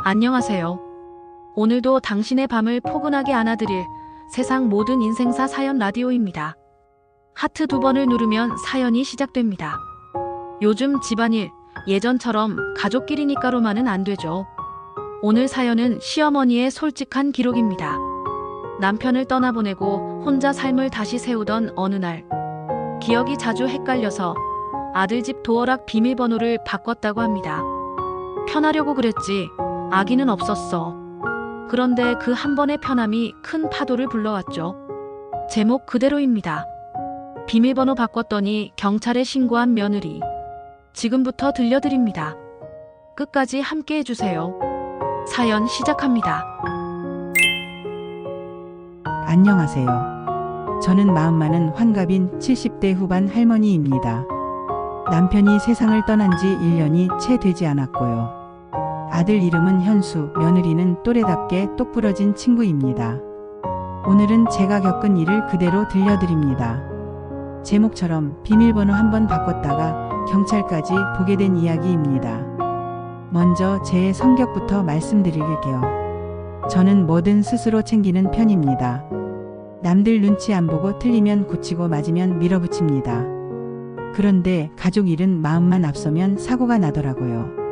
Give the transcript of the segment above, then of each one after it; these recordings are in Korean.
안녕하세요. 오늘도 당신의 밤을 포근하게 안아드릴 세상 모든 인생사 사연 라디오입니다. 하트 2번을 누르면 사연이 시작됩니다. 요즘 집안일, 예전처럼 가족끼리니까로만은 안 되죠. 오늘 사연은 시어머니의 솔직한 기록입니다. 남편을 떠나보내고 혼자 삶을 다시 세우던 어느 날, 기억이 자주 헷갈려서 아들 집 도어락 비밀번호를 바꿨다고 합니다. 편하려고 그랬지 악의는 없었어. 그런데 그 한 번의 편함이 큰 파도를 불러왔죠. 제목 그대로입니다. 비밀번호 바꿨더니 경찰에 신고한 며느리. 지금부터 들려드립니다. 끝까지 함께 해주세요. 사연 시작합니다. 안녕하세요. 저는 마음 많은 환갑인 70대 후반 할머니입니다. 남편이 세상을 떠난 지 1년이 채 되지 않았고요. 아들 이름은 현수, 며느리는 또래답게 똑부러진 친구입니다. 오늘은 제가 겪은 일을 그대로 들려드립니다. 제목처럼 비밀번호 한번 바꿨다가 경찰까지 보게 된 이야기입니다. 먼저 제 성격부터 말씀드릴게요. 저는 뭐든 스스로 챙기는 편입니다. 남들 눈치 안 보고 틀리면 고치고 맞으면 밀어붙입니다. 그런데 가족 일은 마음만 앞서면 사고가 나더라고요.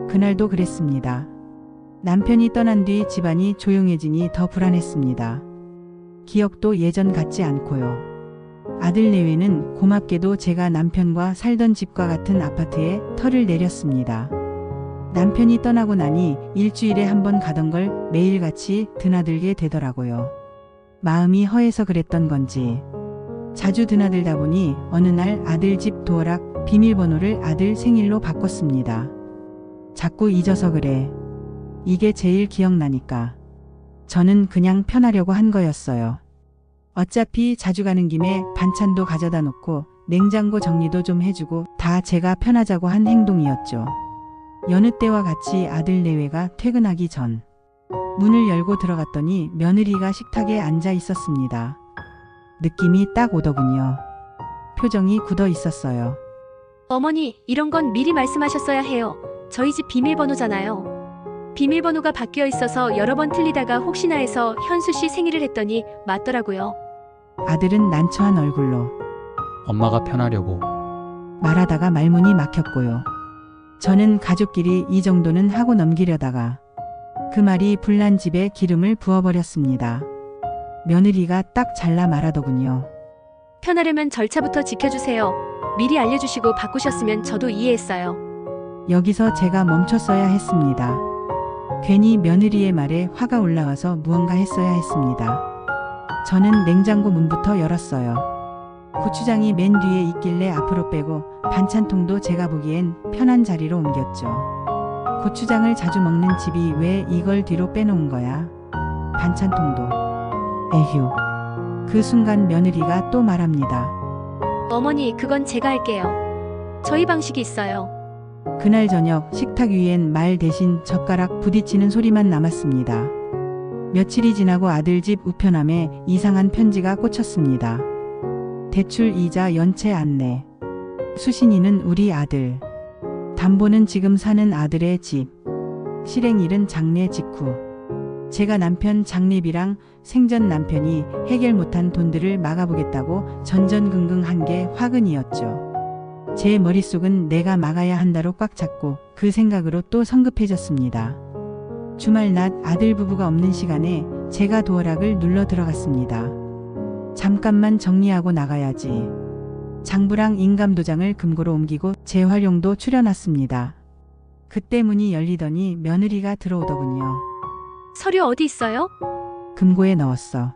그날도 그랬습니다. 남편이 떠난 뒤 집안이 조용해지니 더 불안했습니다. 기억도 예전 같지 않고요. 아들 내외는 고맙게도 제가 남편과 살던 집과 같은 아파트에 터를 내렸습니다. 남편이 떠나고 나니 일주일에 한 번 가던 걸 매일같이 드나들게 되더라고요. 마음이 허해서 그랬던 건지 자주 드나들다 보니 어느 날 아들 집 도어락 비밀번호를 아들 생일로 바꿨습니다. 자꾸 잊어서 그래. 이게 제일 기억나니까. 저는 그냥 편하려고 한 거였어요. 어차피 자주 가는 김에 반찬도 가져다 놓고 냉장고 정리도 좀 해주고 다 제가 편하자고 한 행동이었죠. 여느 때와 같이 아들 내외가 퇴근하기 전 문을 열고 들어갔더니 며느리가 식탁에 앉아 있었습니다. 느낌이 딱 오더군요. 표정이 굳어 있었어요. 어머니, 이런 건 미리 말씀하셨어야 해요. 저희 집 비밀번호잖아요. 비밀번호가 바뀌어 있어서 여러 번 틀리다가 혹시나 해서 현수 씨 생일을 했더니 맞더라고요. 아들은 난처한 얼굴로 엄마가 편하려고. 말하다가 말문이 막혔고요. 저는 가족끼리 이 정도는 하고 넘기려다가 그 말이 불난 집에 기름을 부어버렸습니다. 며느리가 딱 잘라 말하더군요. 편하려면 절차부터 지켜주세요. 미리 알려주시고 바꾸셨으면 저도 이해했어요. 여기서 제가 멈췄어야 했습니다. 괜히 며느리의 말에 화가 올라와서 무언가 했어야 했습니다. 저는 냉장고 문부터 열었어요. 고추장이 맨 뒤에 있길래 앞으로 빼고 반찬통도 제가 보기엔 편한 자리로 옮겼죠. 고추장을 자주 먹는 집이 왜 이걸 뒤로 빼놓은 거야? 반찬통도. 에휴. 그 순간 며느리가 또 말합니다. 어머니, 그건 제가 할게요. 저희 방식이 있어요. 그날 저녁 식탁 위엔 말 대신 젓가락 부딪히는 소리만 남았습니다. 며칠이 지나고 아들 집 우편함에 이상한 편지가 꽂혔습니다. 대출 이자 연체 안내. 수신인은 우리 아들. 담보는 지금 사는 아들의 집. 실행일은 장례 직후. 제가 남편 장례비랑 생전 남편이 해결 못한 돈들을 막아보겠다고 전전긍긍한 게 화근이었죠. 제 머릿속은 내가 막아야 한다로 꽉 찼고 그 생각으로 또 성급해졌습니다. 주말 낮 아들 부부가 없는 시간에 제가 도어락을 눌러 들어갔습니다. 잠깐만 정리하고 나가야지. 장부랑 인감도장을 금고로 옮기고 재활용도 추려놨습니다. 그때 문이 열리더니 며느리가 들어오더군요. 서류 어디 있어요? 금고에 넣었어.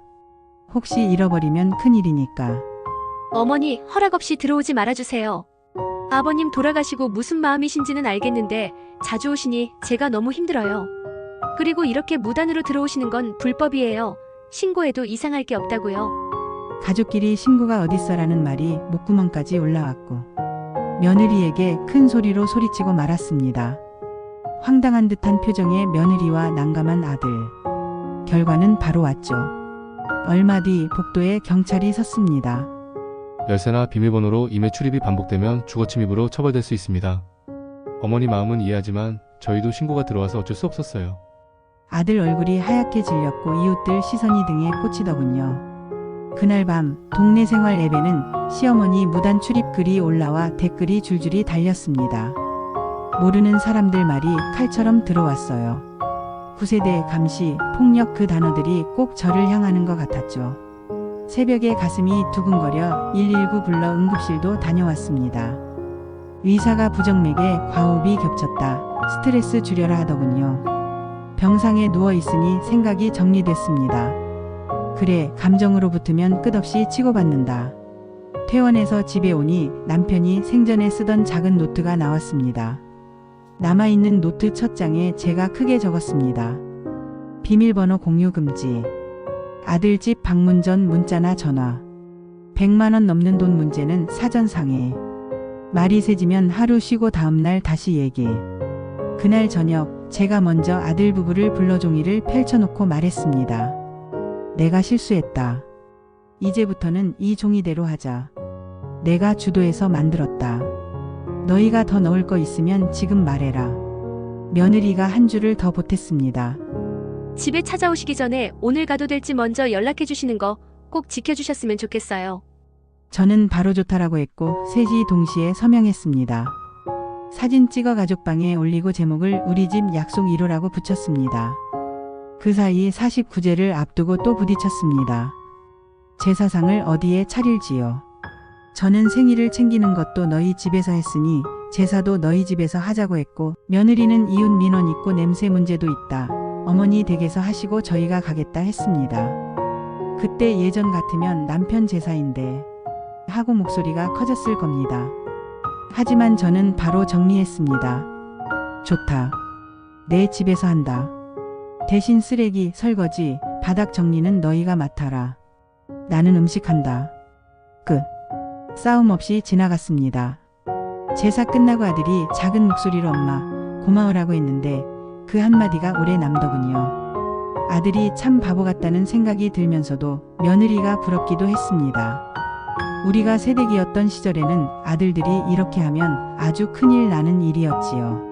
혹시 잃어버리면 큰일이니까. 어머니, 허락 없이 들어오지 말아주세요. 아버님 돌아가시고 무슨 마음이신지는 알겠는데 자주 오시니 제가 너무 힘들어요. 그리고 이렇게 무단으로 들어오시는 건 불법이에요. 신고해도 이상할 게 없다고요. 가족끼리 신고가 어딨어라는 말이 목구멍까지 올라왔고 며느리에게 큰 소리로 소리치고 말았습니다. 황당한 듯한 표정의 며느리와 난감한 아들. 결과는 바로 왔죠. 얼마 뒤 복도에 경찰이 섰습니다. 열쇠나 비밀번호로 임의 출입이 반복되면 주거침입으로 처벌될 수 있습니다. 어머니 마음은 이해하지만 저희도 신고가 들어와서 어쩔 수 없었어요. 아들 얼굴이 하얗게 질렸고 이웃들 시선이 등에 꽂히더군요. 그날 밤 동네 생활 앱에는 시어머니 무단 출입 글이 올라와 댓글이 줄줄이 달렸습니다. 모르는 사람들 말이 칼처럼 들어왔어요. 9세대 감시, 폭력 그 단어들이 꼭 저를 향하는 것 같았죠. 새벽에 가슴이 두근거려 119 불러 응급실도 다녀왔습니다. 의사가 부정맥에 과호흡이 겹쳤다. 스트레스 줄여라 하더군요. 병상에 누워 있으니 생각이 정리됐습니다. 그래, 감정으로 붙으면 끝없이 치고받는다. 퇴원해서 집에 오니 남편이 생전에 쓰던 작은 노트가 나왔습니다. 남아있는 노트 첫 장에 제가 크게 적었습니다. 비밀번호 공유 금지. 아들 집 방문 전 문자나 전화. 100만 원 넘는 돈 문제는 사전상해. 말이 세지면 하루 쉬고 다음날 다시 얘기. 그날 저녁 제가 먼저 아들 부부를 불러 종이를 펼쳐놓고 말했습니다. 내가 실수했다. 이제부터는 이 종이대로 하자. 내가 주도해서 만들었다. 너희가 더 넣을 거 있으면 지금 말해라. 며느리가 한 줄을 더 보탰습니다. 집에 찾아오시기 전에 오늘 가도 될지 먼저 연락해 주시는 거 꼭 지켜주셨으면 좋겠어요. 저는 바로 좋다라고 했고 셋이 동시에 서명했습니다. 사진 찍어 가족방에 올리고 제목을 우리 집 약속 1호라고 붙였습니다. 그 사이 49제를 앞두고 또 부딪혔습니다. 제사상을 어디에 차릴지요. 저는 생일을 챙기는 것도 너희 집에서 했으니 제사도 너희 집에서 하자고 했고 며느리는 이웃 민원 있고 냄새 문제도 있다. 어머니 댁에서 하시고 저희가 가겠다 했습니다. 그때 예전 같으면 남편 제사인데 하고 목소리가 커졌을 겁니다. 하지만 저는 바로 정리했습니다. 좋다. 내 집에서 한다. 대신 쓰레기, 설거지, 바닥 정리는 너희가 맡아라. 나는 음식한다. 끝. 싸움 없이 지나갔습니다. 제사 끝나고 아들이 작은 목소리로 엄마, 고마워라고 했는데 그 한마디가 오래 남더군요. 아들이 참 바보 같다는 생각이 들면서도 며느리가 부럽기도 했습니다. 우리가 새댁이었던 시절에는 아들들이 이렇게 하면 아주 큰일 나는 일이었지요.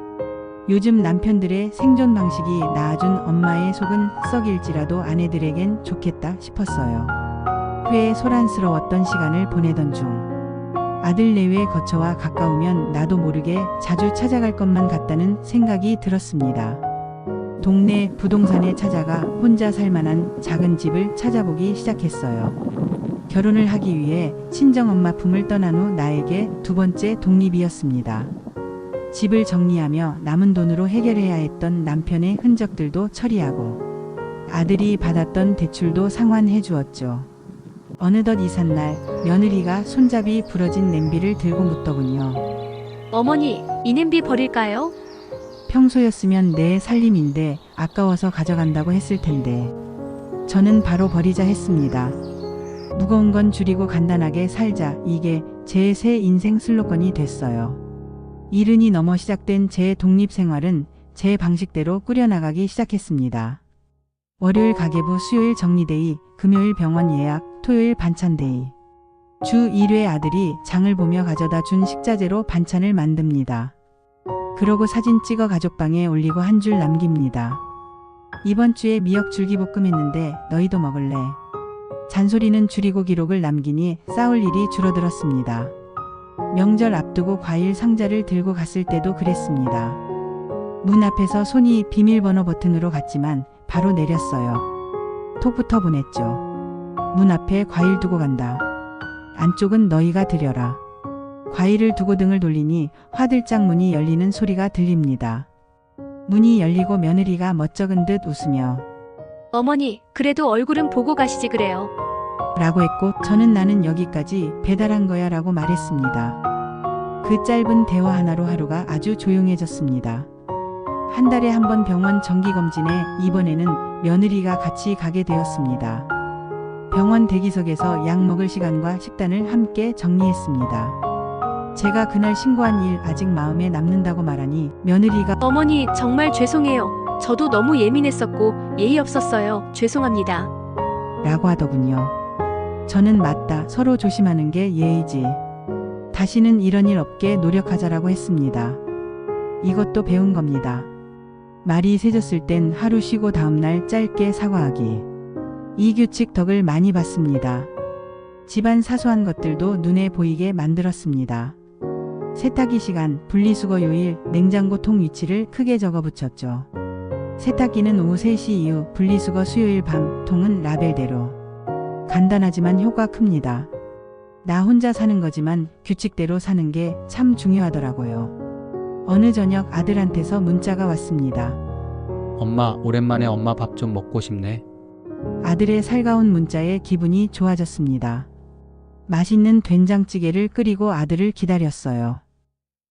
요즘 남편들의 생존 방식이 낳아준 엄마의 속은 썩일지라도 아내들에겐 좋겠다 싶었어요. 회에 소란스러웠던 시간을 보내던 중 아들 내외 거처와 가까우면 나도 모르게 자주 찾아갈 것만 같다는 생각이 들었습니다. 동네 부동산에 찾아가 혼자 살만한 작은 집을 찾아보기 시작했어요. 결혼을 하기 위해 친정엄마 품을 떠난 후 나에게 두 번째 독립이었습니다. 집을 정리하며 남은 돈으로 해결해야 했던 남편의 흔적들도 처리하고 아들이 받았던 대출도 상환해 주었죠. 어느덧 이삿날 며느리가 손잡이 부러진 냄비를 들고 묻더군요. 어머니, 이 냄비 버릴까요? 평소였으면 내 살림인데 아까워서 가져간다고 했을 텐데 저는 바로 버리자 했습니다. 무거운 건 줄이고 간단하게 살자. 이게 제 새 인생 슬로건이 됐어요. 70이 넘어 시작된 제 독립 생활은 제 방식대로 꾸려나가기 시작했습니다. 월요일 가계부, 수요일 정리데이, 금요일 병원 예약, 토요일 반찬데이. 주 1회 아들이 장을 보며 가져다 준 식자재로 반찬을 만듭니다. 그러고 사진 찍어 가족방에 올리고 한 줄 남깁니다. 이번 주에 미역 줄기볶음 했는데 너희도 먹을래? 잔소리는 줄이고 기록을 남기니 싸울 일이 줄어들었습니다. 명절 앞두고 과일 상자를 들고 갔을 때도 그랬습니다. 문 앞에서 손이 비밀번호 버튼으로 갔지만 바로 내렸어요. 톡부터 보냈죠. 문 앞에 과일 두고 간다. 안쪽은 너희가 들여라. 과일을 두고 등을 돌리니 화들짝 문이 열리는 소리가 들립니다. 문이 열리고 며느리가 멋쩍은 듯 웃으며 어머니, 그래도 얼굴은 보고 가시지 그래요. 라고 했고 저는 나는 여기까지 배달한 거야 라고 말했습니다. 그 짧은 대화 하나로 하루가 아주 조용해졌습니다. 한 달에 한 번 병원 정기검진에 이번에는 며느리가 같이 가게 되었습니다. 병원 대기석에서 약 먹을 시간과 식단을 함께 정리했습니다. 제가 그날 신고한 일 아직 마음에 남는다고 말하니 며느리가 어머니, 정말 죄송해요. 저도 너무 예민했었고 예의 없었어요. 죄송합니다. 라고 하더군요. 저는 맞다. 서로 조심하는 게 예의지. 다시는 이런 일 없게 노력하자라고 했습니다. 이것도 배운 겁니다. 말이 세졌을 땐 하루 쉬고 다음날 짧게 사과하기. 이 규칙 덕을 많이 봤습니다. 집안 사소한 것들도 눈에 보이게 만들었습니다. 세탁기 시간, 분리수거 요일, 냉장고 통 위치를 크게 적어 붙였죠. 세탁기는 오후 3시 이후, 분리수거 수요일 밤, 통은 라벨대로. 간단하지만 효과 큽니다. 나 혼자 사는 거지만 규칙대로 사는 게 참 중요하더라고요. 어느 저녁 아들한테서 문자가 왔습니다. 엄마, 오랜만에 엄마 밥 좀 먹고 싶네. 아들의 살가운 문자에 기분이 좋아졌습니다. 맛있는 된장찌개를 끓이고 아들을 기다렸어요.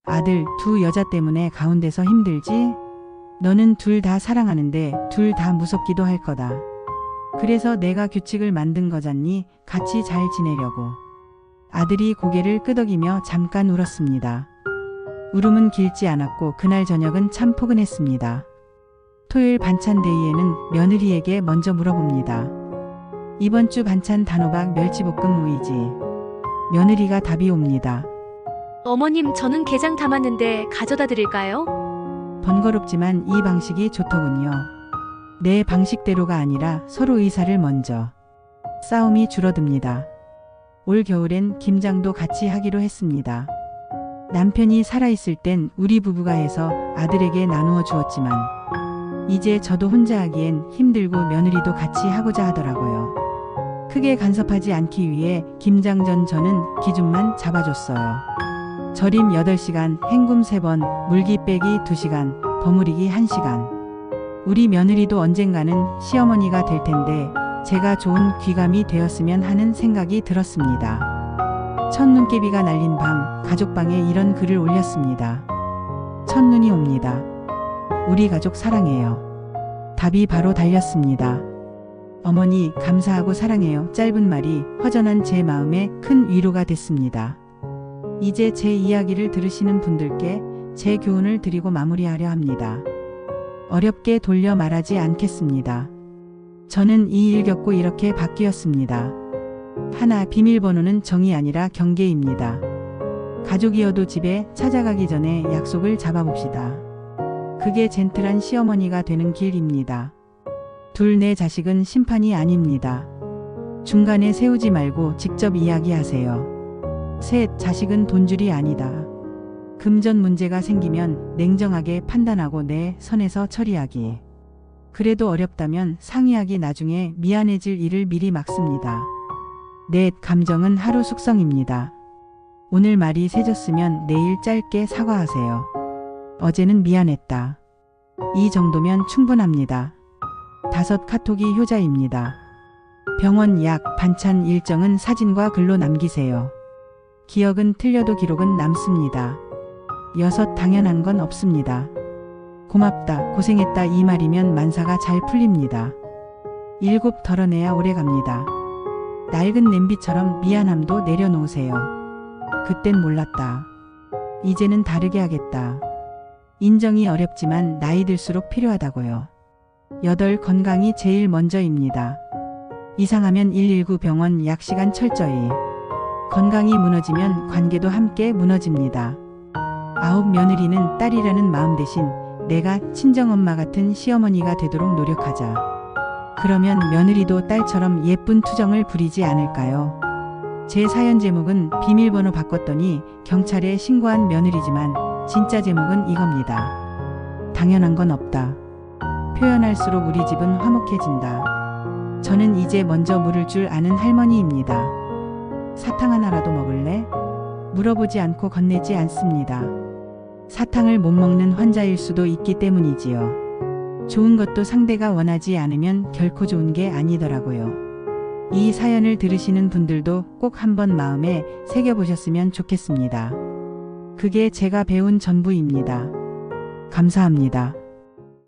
아들, 두 여자 때문에 가운데서 힘들지? 너는 둘 다 사랑하는데 둘 다 무섭기도 할 거다. 그래서 내가 규칙을 만든 거잖니. 같이 잘 지내려고. 아들이 고개를 끄덕이며 잠깐 울었습니다. 울음은 길지 않았고 그날 저녁은 참 포근했습니다. 토요일 반찬 데이에는 며느리에게 먼저 물어봅니다. 이번 주 반찬 단호박 멸치볶음 오이지. 며느리가 답이 옵니다. 어머님, 저는 게장 담았는데 가져다 드릴까요? 번거롭지만 이 방식이 좋더군요. 내 방식대로가 아니라 서로 의사를 먼저. 싸움이 줄어듭니다. 올 겨울엔 김장도 같이 하기로 했습니다. 남편이 살아있을 땐 우리 부부가 해서 아들에게 나누어 주었지만 이제 저도 혼자 하기엔 힘들고 며느리도 같이 하고자 하더라고요. 크게 간섭하지 않기 위해 김장 전 저는 기준만 잡아줬어요. 절임 8시간, 헹굼 3번, 물기 빼기 2시간, 버무리기 1시간. 우리 며느리도 언젠가는 시어머니가 될 텐데 제가 좋은 귀감이 되었으면 하는 생각이 들었습니다. 첫눈깨비가 날린 밤, 가족방에 이런 글을 올렸습니다. 첫눈이 옵니다. 우리 가족 사랑해요. 답이 바로 달렸습니다. 어머니, 감사하고 사랑해요. 짧은 말이 허전한 제 마음에 큰 위로가 됐습니다. 이제 제 이야기를 들으시는 분들께 제 교훈을 드리고 마무리하려 합니다. 어렵게 돌려 말하지 않겠습니다. 저는 이 일 겪고 이렇게 바뀌었습니다. 하나, 비밀번호는 정이 아니라 경계입니다. 가족이어도 집에 찾아가기 전에 약속을 잡아봅시다. 그게 젠틀한 시어머니가 되는 길입니다. 둘, 내 자식은 심판이 아닙니다. 중간에 세우지 말고 직접 이야기하세요. 셋, 자식은 돈줄이 아니다. 금전 문제가 생기면 냉정하게 판단하고 내 선에서 처리하기. 그래도 어렵다면 상의하기. 나중에 미안해질 일을 미리 막습니다. 넷, 감정은 하루 숙성입니다. 오늘 말이 세졌으면 내일 짧게 사과하세요. 어제는 미안했다. 이 정도면 충분합니다. 다섯, 카톡이 효자입니다. 병원 약, 반찬 일정은 사진과 글로 남기세요. 기억은 틀려도 기록은 남습니다. 여섯, 당연한 건 없습니다. 고맙다, 고생했다 이 말이면 만사가 잘 풀립니다. 일곱, 덜어내야 오래 갑니다. 낡은 냄비처럼 미안함도 내려놓으세요. 그땐 몰랐다. 이제는 다르게 하겠다. 인정이 어렵지만 나이 들수록 필요하다고요. 여덟, 건강이 제일 먼저입니다. 이상하면 119 병원 약 시간 철저히. 건강이 무너지면 관계도 함께 무너집니다. 아홉, 며느리는 딸이라는 마음 대신 내가 친정엄마 같은 시어머니가 되도록 노력하자. 그러면 며느리도 딸처럼 예쁜 투정을 부리지 않을까요? 제 사연 제목은 비밀번호 바꿨더니 경찰에 신고한 며느리지만 진짜 제목은 이겁니다. 당연한 건 없다. 표현할수록 우리 집은 화목해진다. 저는 이제 먼저 물을 줄 아는 할머니입니다. 사탕 하나라도 먹을래? 물어보지 않고 건네지 않습니다. 사탕을 못 먹는 환자일 수도 있기 때문이지요. 좋은 것도 상대가 원하지 않으면 결코 좋은 게 아니더라고요. 이 사연을 들으시는 분들도 꼭 한번 마음에 새겨보셨으면 좋겠습니다. 그게 제가 배운 전부입니다. 감사합니다.